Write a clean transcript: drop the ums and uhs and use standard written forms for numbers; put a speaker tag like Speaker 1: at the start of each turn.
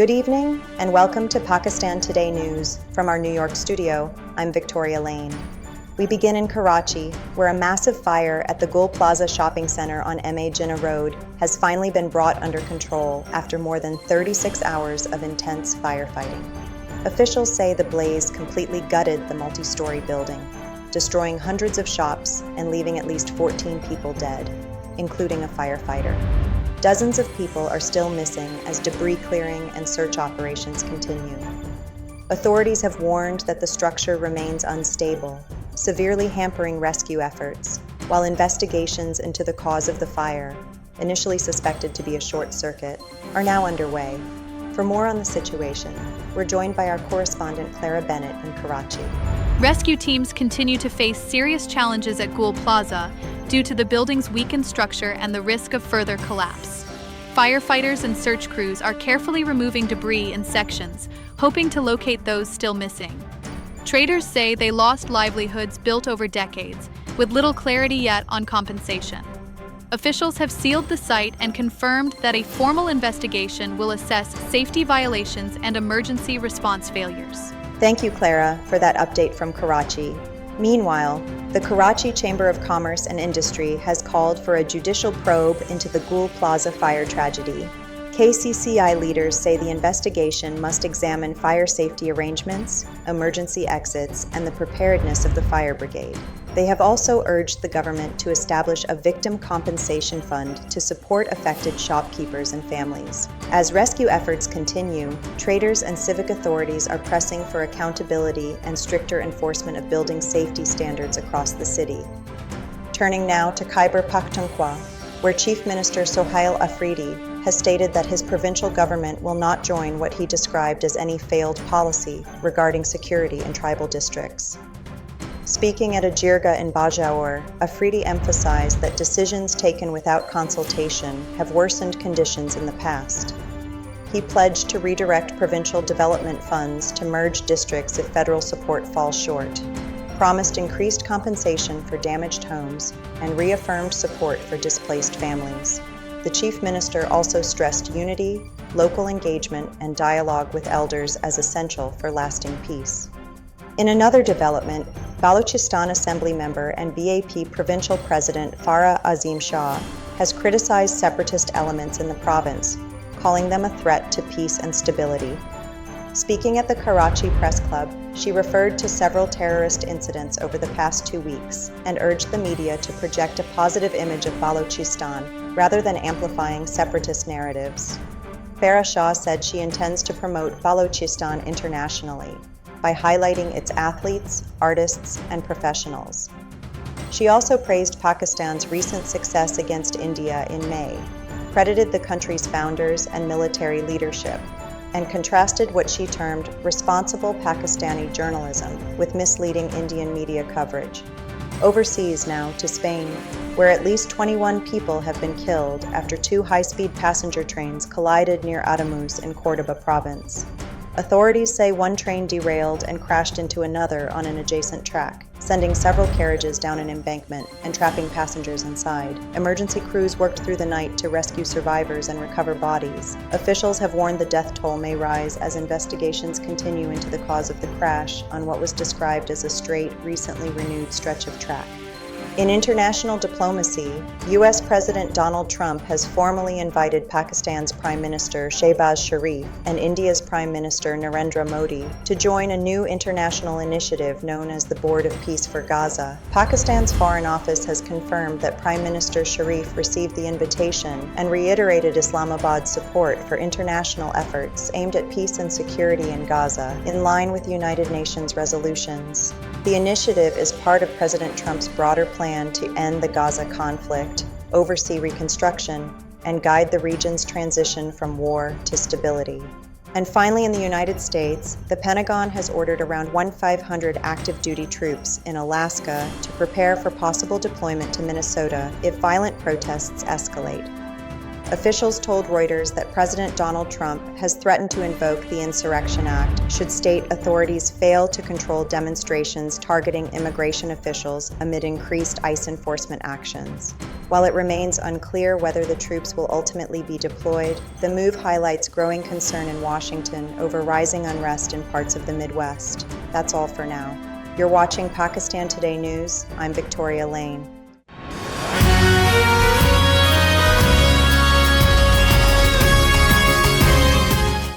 Speaker 1: Good evening, and welcome to Pakistan Today News from our New York studio. I'm Victoria Lane. We begin in Karachi, where a massive fire at the Gul Plaza shopping center on M.A. Jinnah Road has finally been brought under control after more than 36 hours of intense firefighting. Officials say the blaze completely gutted the multi-story building, destroying hundreds of shops and leaving at least 14 people dead, including a firefighter. Dozens of people are still missing as debris clearing and search operations continue. Authorities have warned that the structure remains unstable, severely hampering rescue efforts, while investigations into the cause of the fire, initially suspected to be a short circuit, are now underway. For more on the situation, we're joined by our correspondent Clara Bennett in Karachi.
Speaker 2: Rescue teams continue to face serious challenges at Gul Plaza due to the building's weakened structure and the risk of further collapse. Firefighters and search crews are carefully removing debris in sections, hoping to locate those still missing. Traders say they lost livelihoods built over decades, with little clarity yet on compensation. Officials have sealed the site and confirmed that a formal investigation will assess safety violations and emergency response failures.
Speaker 1: Thank you, Clara, for that update from Karachi. Meanwhile, the Karachi Chamber of Commerce and Industry has called for a judicial probe into the Gul Plaza fire tragedy. KCCI leaders say the investigation must examine fire safety arrangements, emergency exits, and the preparedness of the fire brigade. They have also urged the government to establish a victim compensation fund to support affected shopkeepers and families. As rescue efforts continue, traders and civic authorities are pressing for accountability and stricter enforcement of building safety standards across the city. Turning now to Khyber Pakhtunkhwa, where Chief Minister Sohail Afridi has stated that his provincial government will not join what he described as any failed policy regarding security in tribal districts. Speaking at a jirga in Bajaur, Afridi emphasized that decisions taken without consultation have worsened conditions in the past. He pledged to redirect provincial development funds to merge districts if federal support falls short, promised increased compensation for damaged homes, and reaffirmed support for displaced families. The Chief Minister also stressed unity, local engagement, and dialogue with elders as essential for lasting peace. In another development, Balochistan Assembly member and BAP Provincial President Farah Azim Shah has criticized separatist elements in the province, calling them a threat to peace and stability. Speaking at the Karachi Press Club, she referred to several terrorist incidents over the past 2 weeks and urged the media to project a positive image of Balochistan rather than amplifying separatist narratives. Farah Shah said she intends to promote Balochistan internationally by highlighting its athletes, artists, and professionals. She also praised Pakistan's recent success against India in May, credited the country's founders and military leadership, and contrasted what she termed responsible Pakistani journalism with misleading Indian media coverage. Overseas now to Spain, where at least 21 people have been killed after 2 high-speed passenger trains collided near Ademuz in Córdoba province. Authorities say one train derailed and crashed into another on an adjacent track, sending several carriages down an embankment and trapping passengers inside. Emergency crews worked through the night to rescue survivors and recover bodies. Officials have warned the death toll may rise as investigations continue into the cause of the crash on what was described as a straight, recently renewed stretch of track. In international diplomacy, U.S. President Donald Trump has formally invited Pakistan's Prime Minister Shehbaz Sharif and India's Prime Minister Narendra Modi to join a new international initiative known as the Board of Peace for Gaza. Pakistan's Foreign Office has confirmed that Prime Minister Sharif received the invitation and reiterated Islamabad's support for international efforts aimed at peace and security in Gaza, in line with United Nations resolutions. The initiative is part of President Trump's broader plan to end the Gaza conflict, oversee reconstruction, and guide the region's transition from war to stability. And finally, in the United States, the Pentagon has ordered around 1,500 active duty troops in Alaska to prepare for possible deployment to Minnesota if violent protests escalate. Officials told Reuters that President Donald Trump has threatened to invoke the Insurrection Act should state authorities fail to control demonstrations targeting immigration officials amid increased ICE enforcement actions. While it remains unclear whether the troops will ultimately be deployed, the move highlights growing concern in Washington over rising unrest in parts of the Midwest. That's all for now. You're watching Pakistan Today News. I'm Victoria Lane.